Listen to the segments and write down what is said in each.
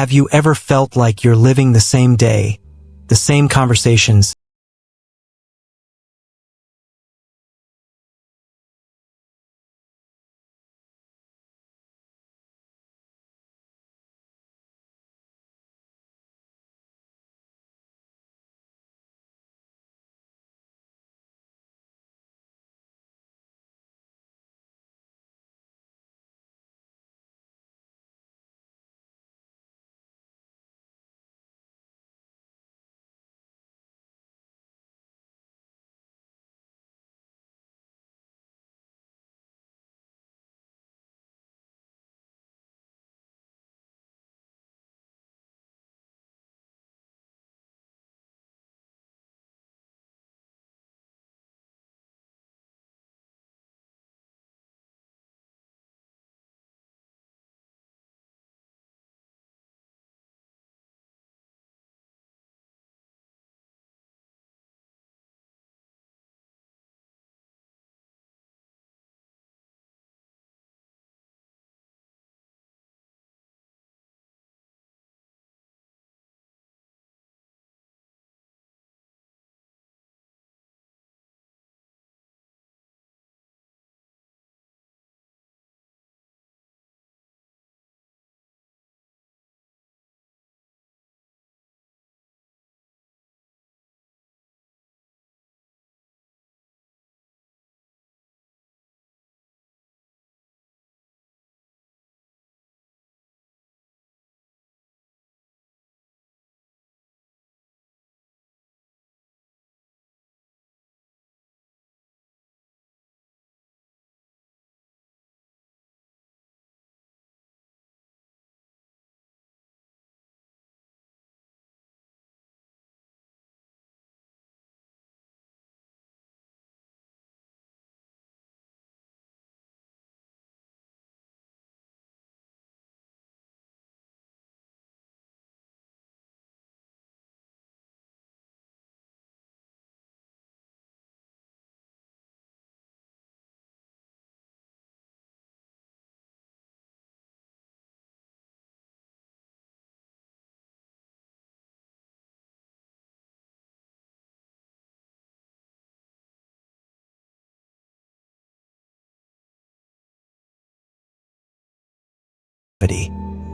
Have you ever felt like you're living the same day, the same conversations,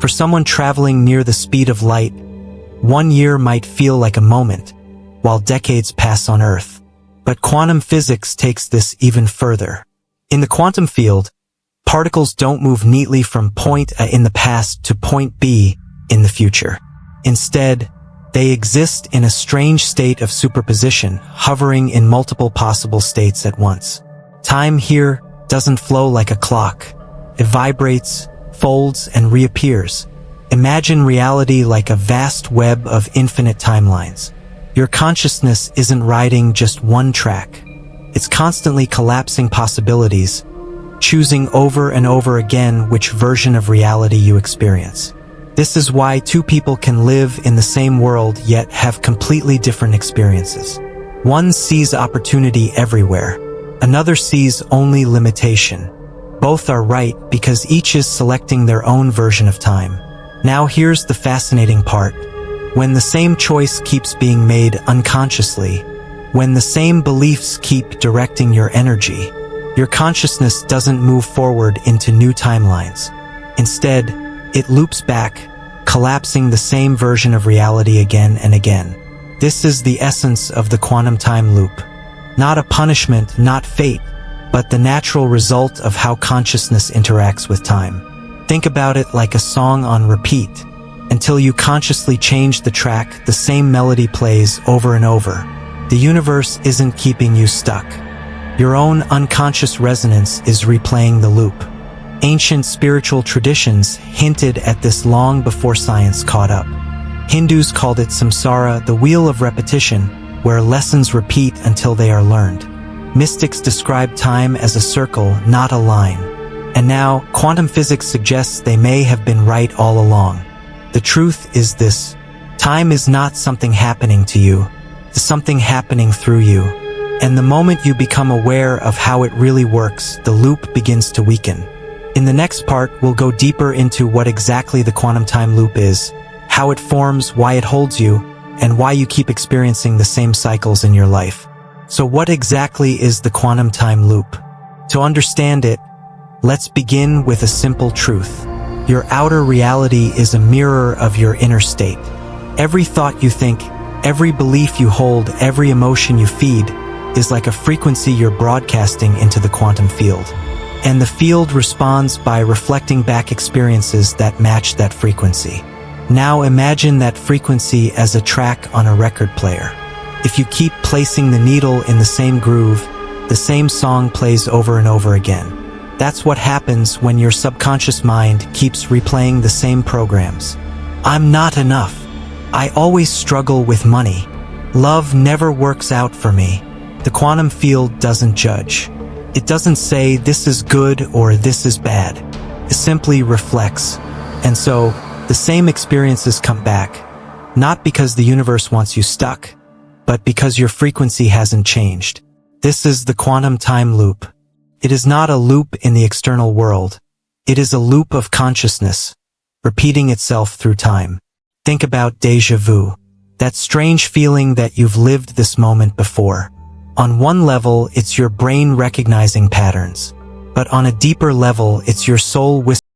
for someone traveling near the speed of light, 1 year might feel like a moment, while decades pass on Earth. But quantum physics takes this even further. In the quantum field, particles don't move neatly from point A in the past to point B in the future. Instead, they exist in a strange state of superposition, hovering in multiple possible states at once. Time here doesn't flow like a clock. It vibrates, folds, and reappears. Imagine reality like a vast web of infinite timelines. Your consciousness isn't riding just one track. It's constantly collapsing possibilities, choosing over and over again which version of reality you experience. This is why two people can live in the same world yet have completely different experiences. One sees opportunity everywhere. Another sees only limitation. Both are right because each is selecting their own version of time. Now here's the fascinating part. When the same choice keeps being made unconsciously, when the same beliefs keep directing your energy, your consciousness doesn't move forward into new timelines. Instead, it loops back, collapsing the same version of reality again and again. This is the essence of the quantum time loop. Not a punishment, not fate, but the natural result of how consciousness interacts with time. Think about it like a song on repeat. Until you consciously change the track, the same melody plays over and over. The universe isn't keeping you stuck. Your own unconscious resonance is replaying the loop. Ancient spiritual traditions hinted at this long before science caught up. Hindus called it samsara, the wheel of repetition, where lessons repeat until they are learned. Mystics describe time as a circle, not a line. And now, quantum physics suggests they may have been right all along. The truth is this: time is not something happening to you, it's something happening through you. And the moment you become aware of how it really works, the loop begins to weaken. In the next part, we'll go deeper into what exactly the quantum time loop is, how it forms, why it holds you, and why you keep experiencing the same cycles in your life. So what exactly is the quantum time loop? To understand it, let's begin with a simple truth. Your outer reality is a mirror of your inner state. Every thought you think, every belief you hold, every emotion you feed is like a frequency you're broadcasting into the quantum field. And the field responds by reflecting back experiences that match that frequency. Now imagine that frequency as a track on a record player. If you keep placing the needle in the same groove, the same song plays over and over again. That's what happens when your subconscious mind keeps replaying the same programs. I'm not enough. I always struggle with money. Love never works out for me. The quantum field doesn't judge. It doesn't say this is good or this is bad. It simply reflects. And so, the same experiences come back, not because the universe wants you stuck, but because your frequency hasn't changed. This is the quantum time loop. It is not a loop in the external world. It is a loop of consciousness, repeating itself through time. Think about déjà vu, that strange feeling that you've lived this moment before. On one level, it's your brain recognizing patterns, but on a deeper level, it's your soul whispering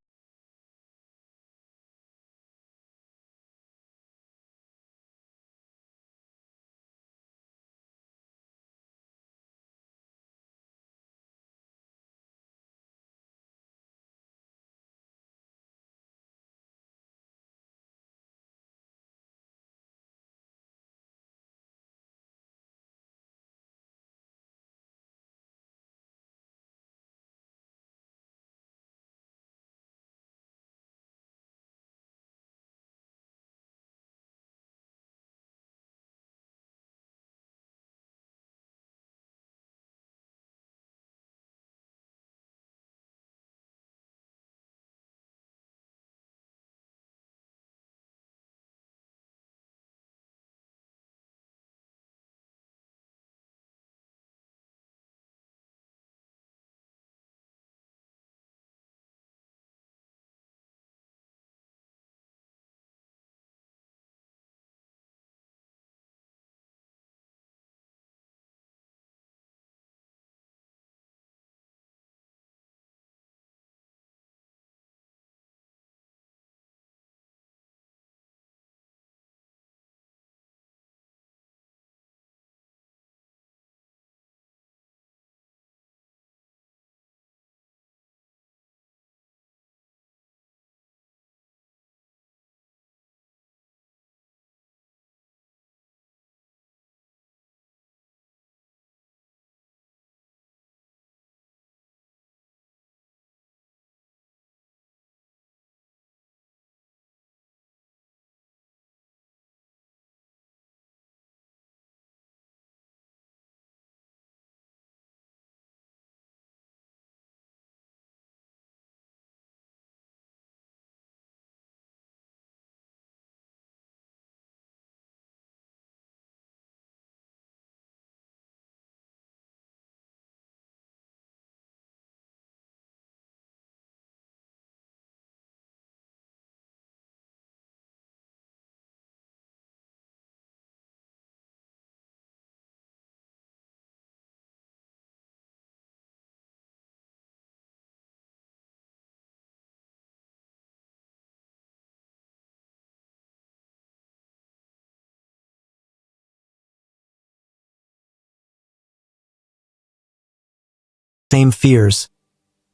the same fears,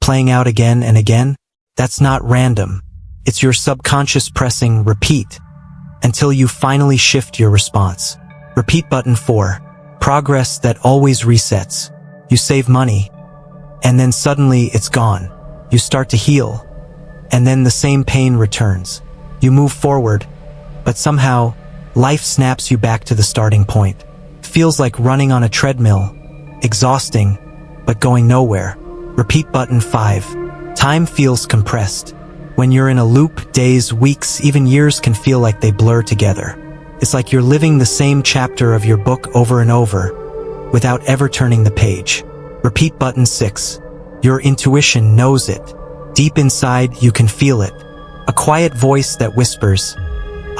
playing out again and again. That's not random. It's your subconscious pressing repeat until you finally shift your response. Repeat button 4. Progress that always resets. You save money, and then suddenly it's gone. You start to heal, and then the same pain returns. You move forward, but somehow, life snaps you back to the starting point. Feels like running on a treadmill, exhausting, but going nowhere. Repeat button 5. Time feels compressed. When you're in a loop, days, weeks, even years can feel like they blur together. It's like you're living the same chapter of your book over and over, without ever turning the page. Repeat button 6. Your intuition knows it. Deep inside, you can feel it. A quiet voice that whispers,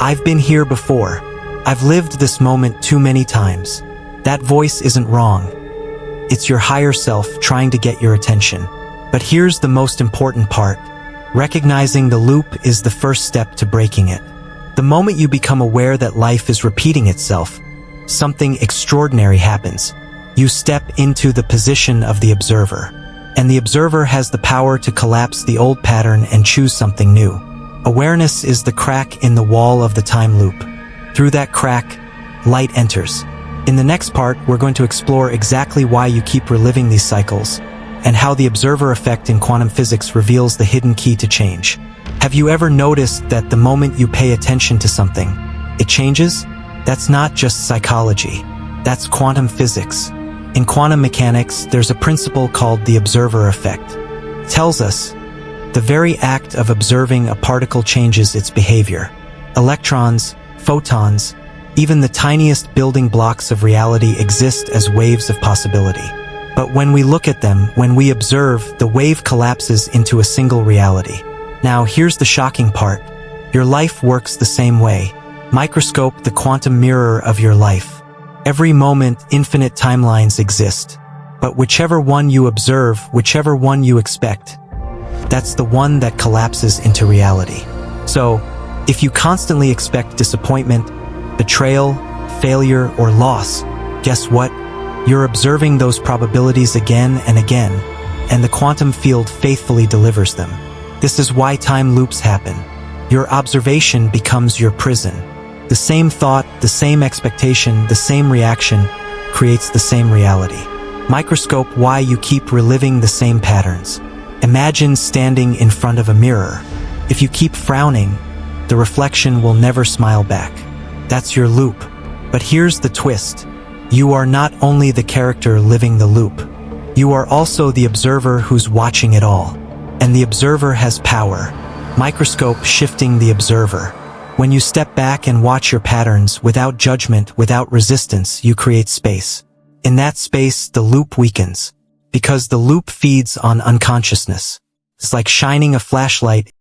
I've been here before. I've lived this moment too many times. That voice isn't wrong. It's your higher self trying to get your attention. But here's the most important part. Recognizing the loop is the first step to breaking it. The moment you become aware that life is repeating itself, something extraordinary happens. You step into the position of the observer. And the observer has the power to collapse the old pattern and choose something new. Awareness is the crack in the wall of the time loop. Through that crack, light enters. In the next part, we're going to explore exactly why you keep reliving these cycles, and how the observer effect in quantum physics reveals the hidden key to change. Have you ever noticed that the moment you pay attention to something, it changes? That's not just psychology. That's quantum physics. In quantum mechanics, there's a principle called the observer effect. It tells us the very act of observing a particle changes its behavior. Electrons, photons, even the tiniest building blocks of reality exist as waves of possibility. But when we look at them, when we observe, the wave collapses into a single reality. Now, here's the shocking part. Your life works the same way. Microscope the quantum mirror of your life. Every moment, infinite timelines exist. But whichever one you observe, whichever one you expect, that's the one that collapses into reality. So, if you constantly expect disappointment, betrayal, failure, or loss, guess what? You're observing those probabilities again and again, and the quantum field faithfully delivers them. This is why time loops happen. Your observation becomes your prison. The same thought, the same expectation, the same reaction creates the same reality. Microscope why you keep reliving the same patterns. Imagine standing in front of a mirror. If you keep frowning, the reflection will never smile back. That's your loop. But here's the twist. You are not only the character living the loop. You are also the observer who's watching it all. And the observer has power. Microscope shifting the observer. When you step back and watch your patterns without judgment, without resistance, you create space. In that space, the loop weakens. Because the loop feeds on unconsciousness. It's like shining a flashlight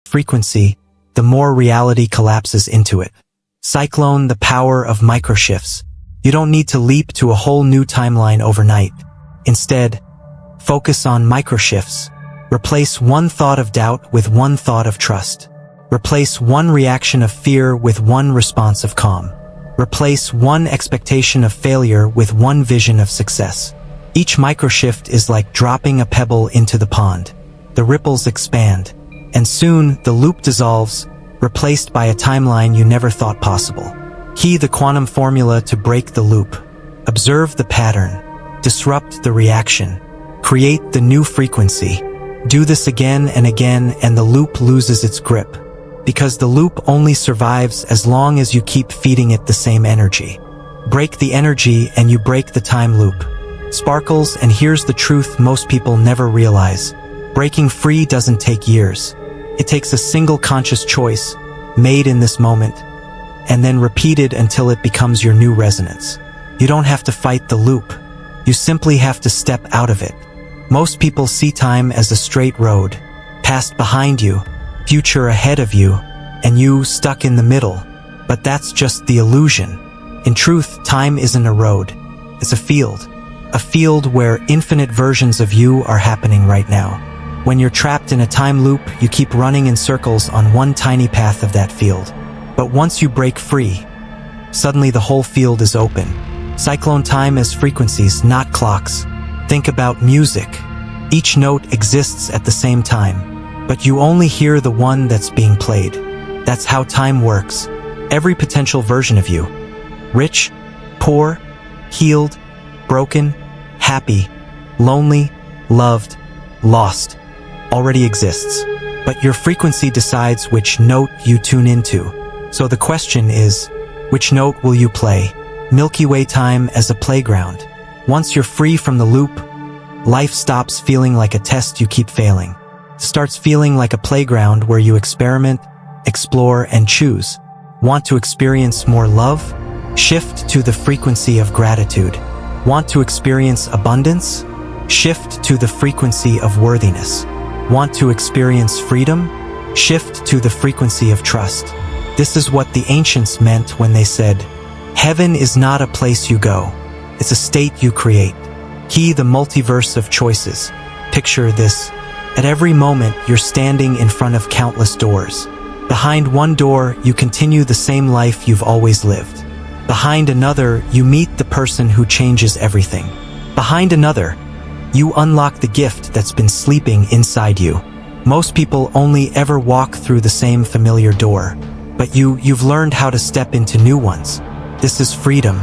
frequency, the more reality collapses into it. Cyclone, the power of microshifts. You don't need to leap to a whole new timeline overnight. Instead, focus on microshifts. Replace one thought of doubt with one thought of trust. Replace one reaction of fear with one response of calm. Replace one expectation of failure with one vision of success. Each microshift is like dropping a pebble into the pond. The ripples expand, and soon the loop dissolves, replaced by a timeline you never thought possible. Key the quantum formula to break the loop. Observe the pattern. Disrupt the reaction. Create the new frequency. Do this again and again, and the loop loses its grip. Because the loop only survives as long as you keep feeding it the same energy. Break the energy and you break the time loop. Sparkles, and here's the truth most people never realize. Breaking free doesn't take years. It takes a single conscious choice, made in this moment, and then repeated until it becomes your new resonance. You don't have to fight the loop. You simply have to step out of it. Most people see time as a straight road, past behind you, future ahead of you, and you stuck in the middle. But that's just the illusion. In truth, time isn't a road. It's a field where infinite versions of you are happening right now. When you're trapped in a time loop, you keep running in circles on one tiny path of that field. But once you break free, suddenly the whole field is open. Cyclone time as frequencies, not clocks. Think about music. Each note exists at the same time, but you only hear the one that's being played. That's how time works. Every potential version of you, rich, poor, healed, broken, happy, lonely, loved, lost, already exists. But your frequency decides which note you tune into. So the question is, which note will you play? Milky Way time as a playground. Once you're free from the loop, life stops feeling like a test you keep failing. It starts feeling like a playground where you experiment, explore, and choose. Want to experience more love? Shift to the frequency of gratitude. Want to experience abundance? Shift to the frequency of worthiness. Want to experience freedom? Shift to the frequency of trust. This is what the ancients meant when they said, "Heaven is not a place you go. It's a state you create." Key the multiverse of choices. Picture this. At every moment, you're standing in front of countless doors. Behind one door, you continue the same life you've always lived. Behind another, you meet the person who changes everything. Behind another, you unlock the gift that's been sleeping inside you. Most people only ever walk through the same familiar door, but you've learned how to step into new ones. This is freedom.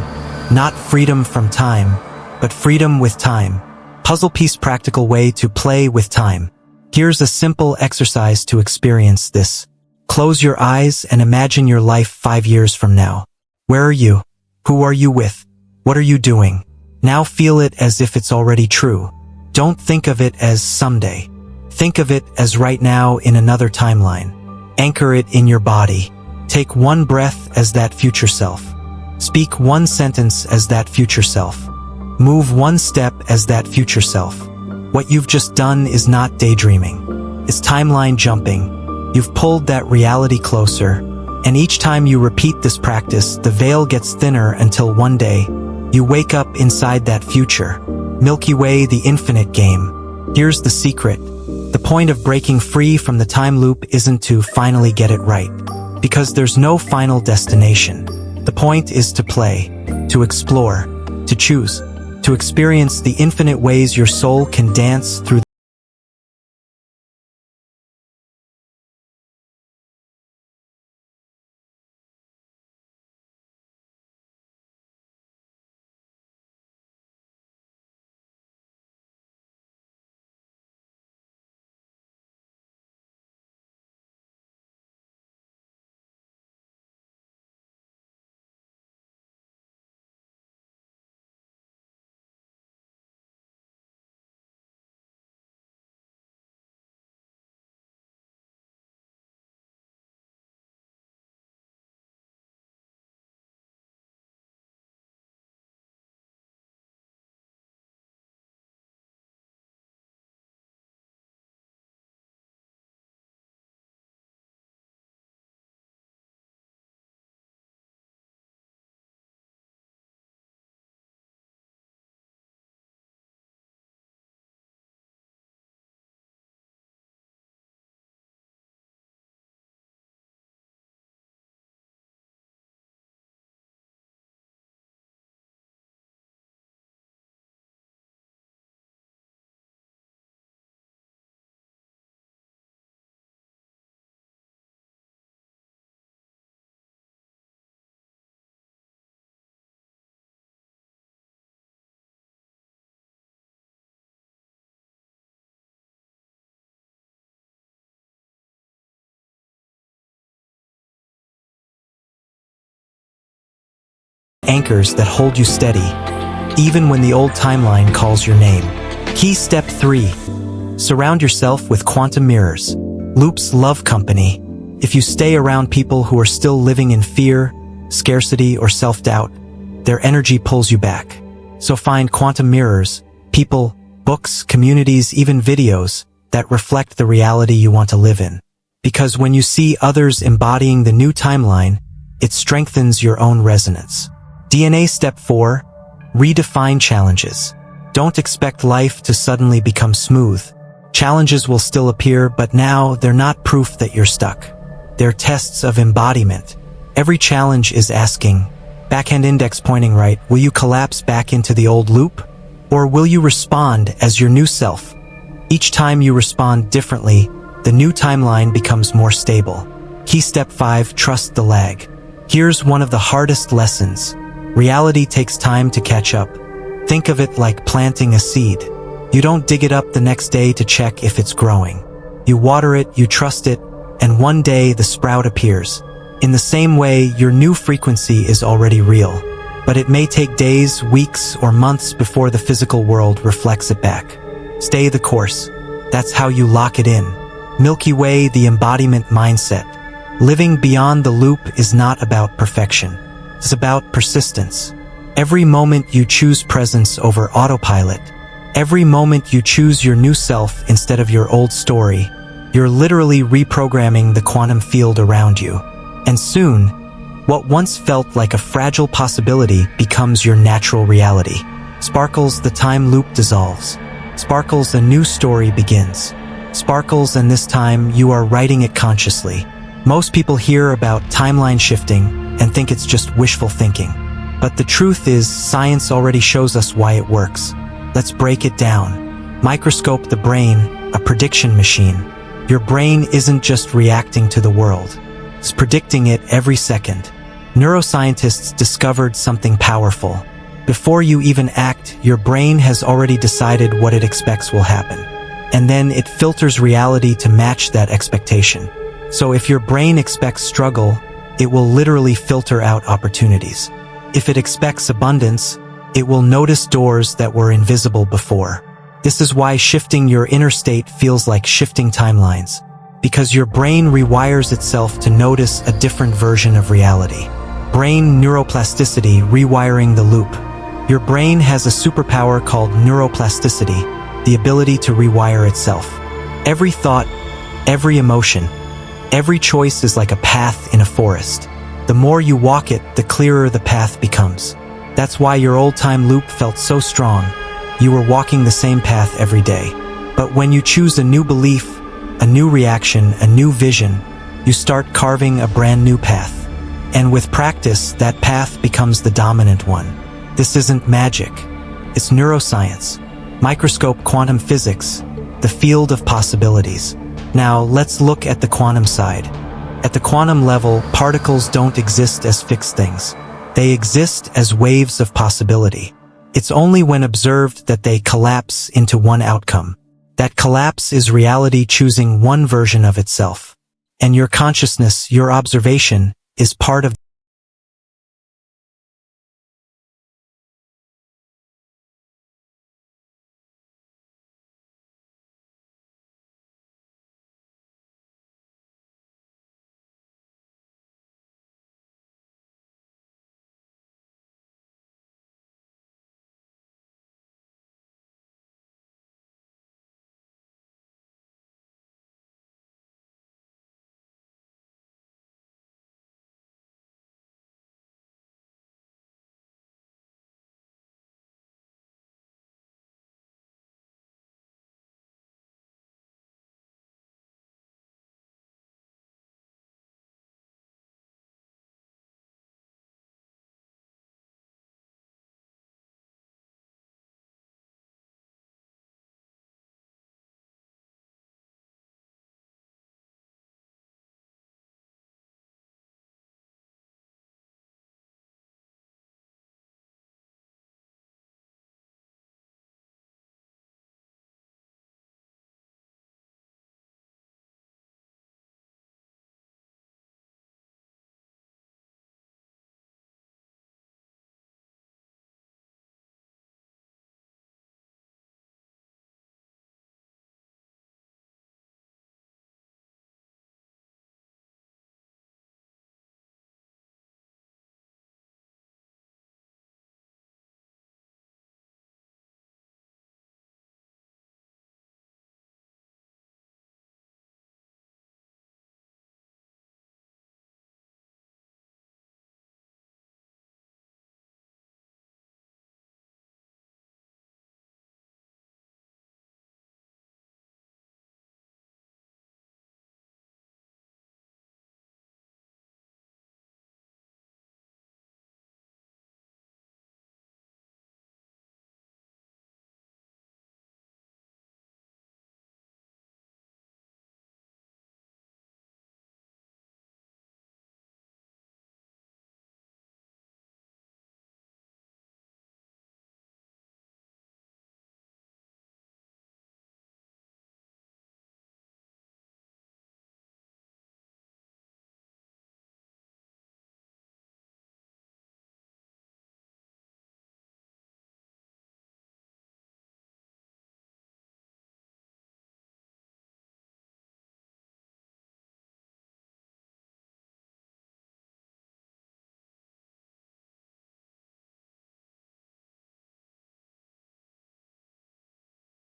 Not freedom from time, but freedom with time. Puzzle piece practical way to play with time. Here's a simple exercise to experience this. Close your eyes and imagine your life 5 years from now. Where are you? Who are you with? What are you doing? Now feel it as if it's already true. Don't think of it as someday. Think of it as right now in another timeline. Anchor it in your body. Take one breath as that future self. Speak one sentence as that future self. Move one step as that future self. What you've just done is not daydreaming. It's timeline jumping. You've pulled that reality closer, and each time you repeat this practice, the veil gets thinner until one day, you wake up inside that future. Milky Way, the infinite game. Here's the secret. The point of breaking free from the time loop isn't to finally get it right, because there's no final destination. The point is to play, to explore, to choose, to experience the infinite ways your soul can dance through anchors that hold you steady, even when the old timeline calls your name. Key step 3. Surround yourself with quantum mirrors. Loops love company. If you stay around people who are still living in fear, scarcity, or self-doubt, their energy pulls you back. So find quantum mirrors, people, books, communities, even videos that reflect the reality you want to live in. Because when you see others embodying the new timeline, it strengthens your own resonance. DNA step 4. Redefine challenges. Don't expect life to suddenly become smooth. Challenges will still appear, but now they're not proof that you're stuck. They're tests of embodiment. Every challenge is asking, backhand index pointing right, will you collapse back into the old loop? Or will you respond as your new self? Each time you respond differently, the new timeline becomes more stable. Key step 5. Trust the lag. Here's one of the hardest lessons. Reality takes time to catch up. Think of it like planting a seed. You don't dig it up the next day to check if it's growing. You water it, you trust it, and one day the sprout appears. In the same way, your new frequency is already real. But it may take days, weeks, or months before the physical world reflects it back. Stay the course. That's how you lock it in. Milky Way, the embodiment mindset. Living beyond the loop is not about perfection. It's about persistence. Every moment you choose presence over autopilot, every moment you choose your new self instead of your old story, you're literally reprogramming the quantum field around you. And soon, what once felt like a fragile possibility becomes your natural reality. Sparkles, the time loop dissolves. Sparkles, a new story begins. Sparkles, and this time you are writing it consciously. Most people hear about timeline shifting and think it's just wishful thinking. But the truth is, science already shows us why it works. Let's break it down. Microscope the brain, a prediction machine. Your brain isn't just reacting to the world. It's predicting it every second. Neuroscientists discovered something powerful. Before you even act, your brain has already decided what it expects will happen. And then it filters reality to match that expectation. So if your brain expects struggle, it will literally filter out opportunities. If it expects abundance, it will notice doors that were invisible before. This is why shifting your inner state feels like shifting timelines, because your brain rewires itself to notice a different version of reality. Brain neuroplasticity, rewiring the loop. Your brain has a superpower called neuroplasticity, the ability to rewire itself. Every thought, every emotion, every choice is like a path in a forest. The more you walk it, the clearer the path becomes. That's why your old time loop felt so strong. You were walking the same path every day. But when you choose a new belief, a new reaction, a new vision, you start carving a brand new path. And with practice, that path becomes the dominant one. This isn't magic. It's neuroscience. Microscope quantum physics, the field of possibilities. Now, let's look at the quantum side. At the quantum level, particles don't exist as fixed things. They exist as waves of possibility. It's only when observed that they collapse into one outcome. That collapse is reality choosing one version of itself. And your consciousness, your observation, is part of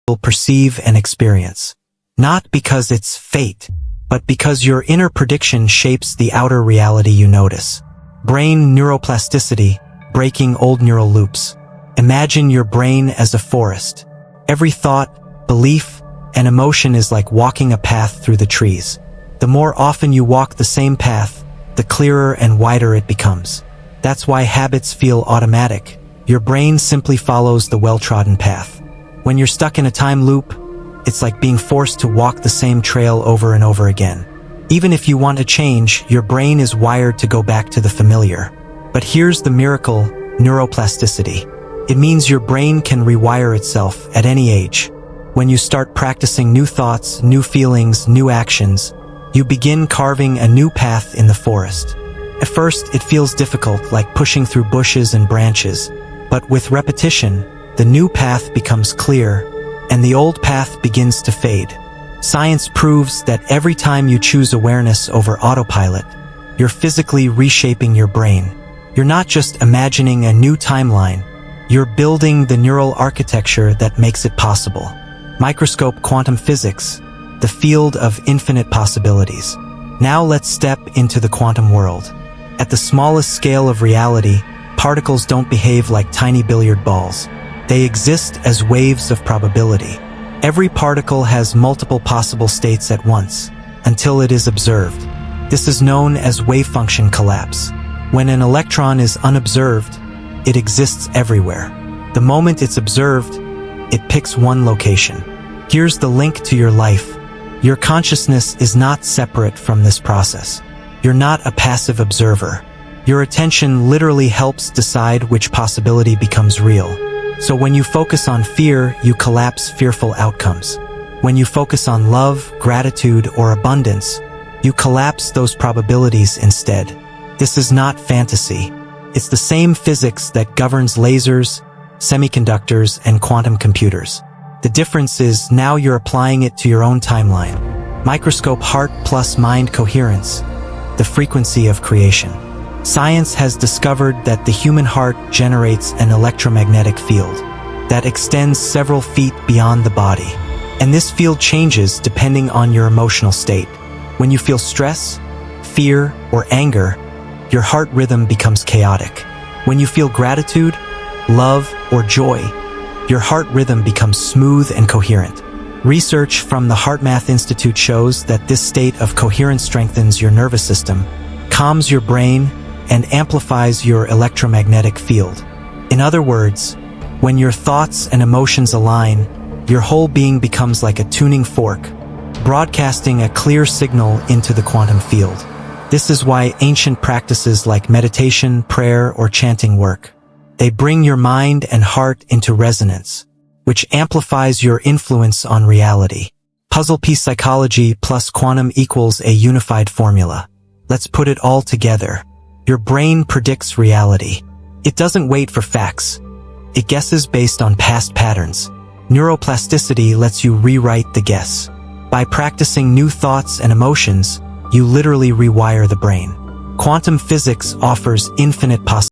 will perceive and experience. Not because it's fate, but because your inner prediction shapes the outer reality you notice. Brain neuroplasticity, breaking old neural loops. Imagine your brain as a forest. Every thought, belief, and emotion is like walking a path through the trees. The more often you walk the same path, the clearer and wider it becomes. That's why habits feel automatic. Your brain simply follows the well-trodden path. When you're stuck in a time loop, it's like being forced to walk the same trail over and over again. Even if you want a change, your brain is wired to go back to the familiar. But here's the miracle: neuroplasticity. It means your brain can rewire itself at any age. When you start practicing new thoughts, new feelings, new actions, you begin carving a new path in the forest. At first, it feels difficult, like pushing through bushes and branches. But with repetition, the new path becomes clear, and the old path begins to fade. Science proves that every time you choose awareness over autopilot, you're physically reshaping your brain. You're not just imagining a new timeline, you're building the neural architecture that makes it possible. Microscope quantum physics, the field of infinite possibilities. Now let's step into the quantum world. At the smallest scale of reality, particles don't behave like tiny billiard balls. They exist as waves of probability. Every particle has multiple possible states at once, until it is observed. This is known as wave function collapse. When an electron is unobserved, it exists everywhere. The moment it's observed, it picks one location. Here's the link to your life. Your consciousness is not separate from this process. You're not a passive observer. Your attention literally helps decide which possibility becomes real. So when you focus on fear, you collapse fearful outcomes. When you focus on love, gratitude, or abundance, you collapse those probabilities instead. This is not fantasy. It's the same physics that governs lasers, semiconductors, and quantum computers. The difference is now you're applying it to your own timeline. Microscope heart plus mind coherence, the frequency of creation. Science has discovered that the human heart generates an electromagnetic field that extends several feet beyond the body. And this field changes depending on your emotional state. When you feel stress, fear, or anger, your heart rhythm becomes chaotic. When you feel gratitude, love, or joy, your heart rhythm becomes smooth and coherent. Research from the HeartMath Institute shows that this state of coherence strengthens your nervous system, calms your brain, and amplifies your electromagnetic field. In other words, when your thoughts and emotions align, your whole being becomes like a tuning fork, broadcasting a clear signal into the quantum field. This is why ancient practices like meditation, prayer, or chanting work. They bring your mind and heart into resonance, which amplifies your influence on reality. Puzzle piece psychology plus quantum equals a unified formula. Let's put it all together. Your brain predicts reality. It doesn't wait for facts. It guesses based on past patterns. Neuroplasticity lets you rewrite the guess. By practicing new thoughts and emotions, you literally rewire the brain. Quantum physics offers infinite possibilities.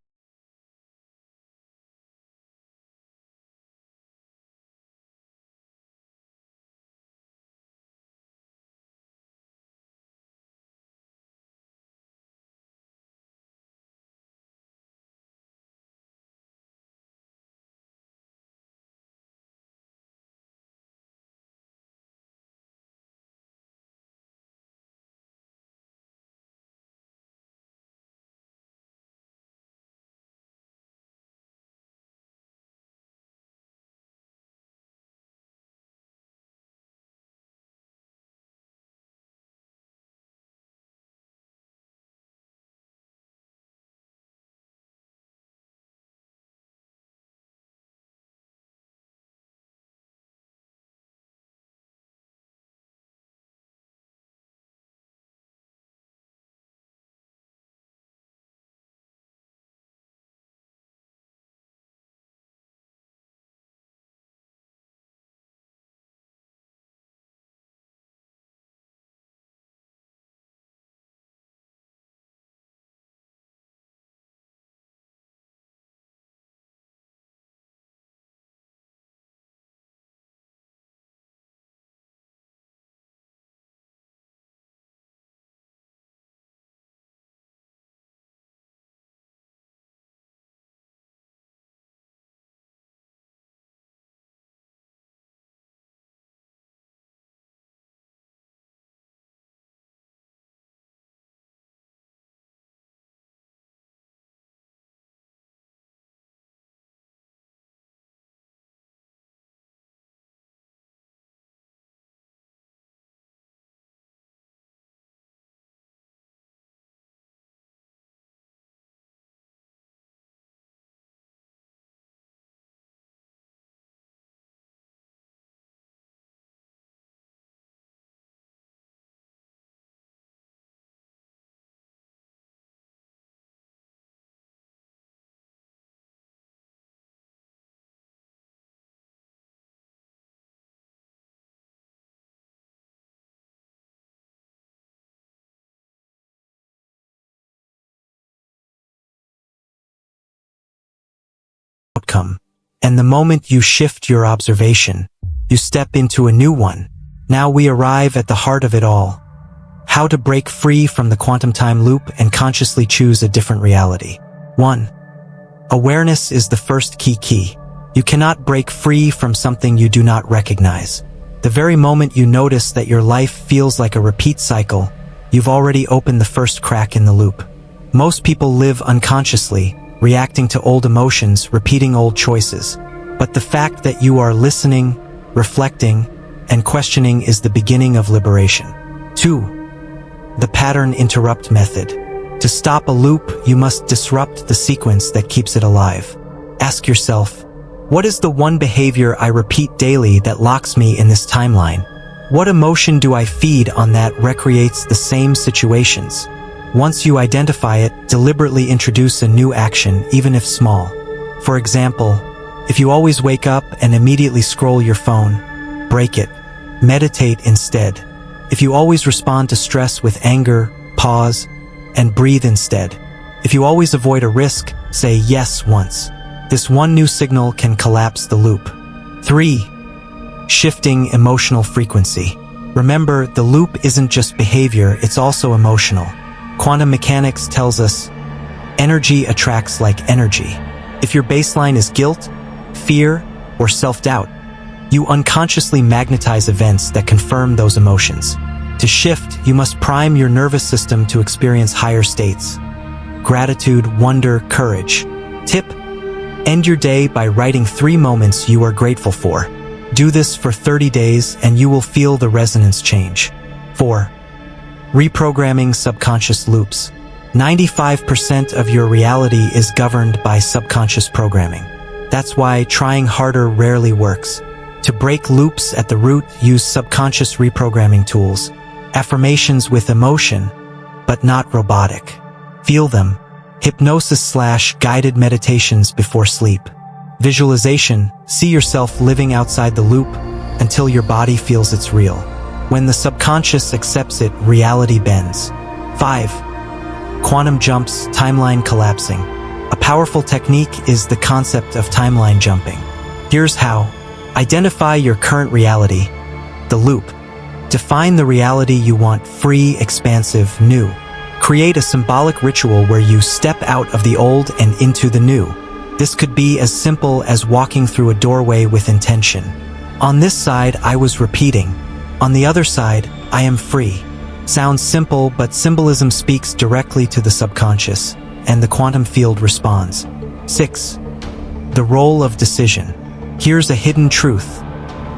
And the moment you shift your observation, you step into a new one. Now we arrive at the heart of it all. How to break free from the quantum time loop and consciously choose a different reality. 1. Awareness is the first key. You cannot break free from something you do not recognize. The very moment you notice that your life feels like a repeat cycle, you've already opened the first crack in the loop. Most people live unconsciously, reacting to old emotions, repeating old choices. But the fact that you are listening, reflecting, and questioning is the beginning of liberation. 2. The pattern interrupt method. To stop a loop, you must disrupt the sequence that keeps it alive. Ask yourself, what is the one behavior I repeat daily that locks me in this timeline? What emotion do I feed on that recreates the same situations? Once you identify it, deliberately introduce a new action, even if small. For example, if you always wake up and immediately scroll your phone, break it. Meditate instead. If you always respond to stress with anger, pause, and breathe instead. If you always avoid a risk, say yes once. This one new signal can collapse the loop. 3. Shifting emotional frequency. Remember, the loop isn't just behavior, it's also emotional. Quantum mechanics tells us, energy attracts like energy. If your baseline is guilt, fear, or self-doubt, you unconsciously magnetize events that confirm those emotions. To shift, you must prime your nervous system to experience higher states. Gratitude, wonder, courage. Tip: end your day by writing 3 moments you are grateful for. Do this for 30 days and you will feel the resonance change. 4. Reprogramming subconscious loops. 95% of your reality is governed by subconscious programming. That's why trying harder rarely works. To break loops at the root, use subconscious reprogramming tools. Affirmations with emotion, but not robotic. Feel them. Hypnosis/guided meditations before sleep. Visualization, see yourself living outside the loop until your body feels it's real. When the subconscious accepts it, reality bends. 5. Quantum jumps, timeline collapsing. A powerful technique is the concept of timeline jumping. Here's how. Identify your current reality, the loop. Define the reality you want: free, expansive, new. Create a symbolic ritual where you step out of the old and into the new. This could be as simple as walking through a doorway with intention. On this side, I was repeating. On the other side, I am free. Sounds simple, but symbolism speaks directly to the subconscious, and the quantum field responds. 6. The role of decision. Here's a hidden truth.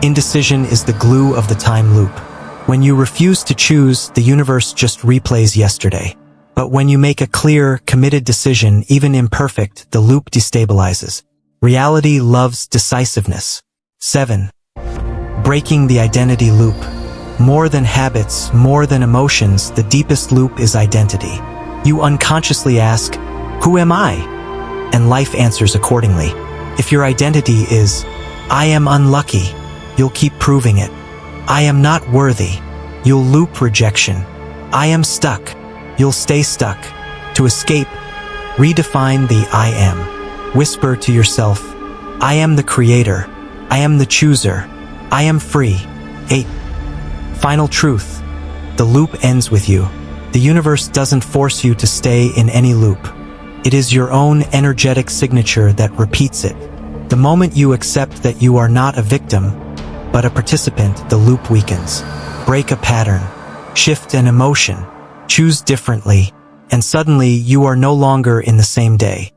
Indecision is the glue of the time loop. When you refuse to choose, the universe just replays yesterday. But when you make a clear, committed decision, even imperfect, the loop destabilizes. Reality loves decisiveness. 7. Breaking the identity loop. More than habits, more than emotions, the deepest loop is identity. You unconsciously ask, who am I? And life answers accordingly. If your identity is, I am unlucky, you'll keep proving it. I am not worthy, you'll loop rejection. I am stuck, you'll stay stuck. To escape, redefine the I am. Whisper to yourself, I am the creator, I am the chooser, I am free. 8. Final truth. The loop ends with you. The universe doesn't force you to stay in any loop. It is your own energetic signature that repeats it. The moment you accept that you are not a victim, but a participant, the loop weakens. Break a pattern, shift an emotion, choose differently, and suddenly you are no longer in the same day.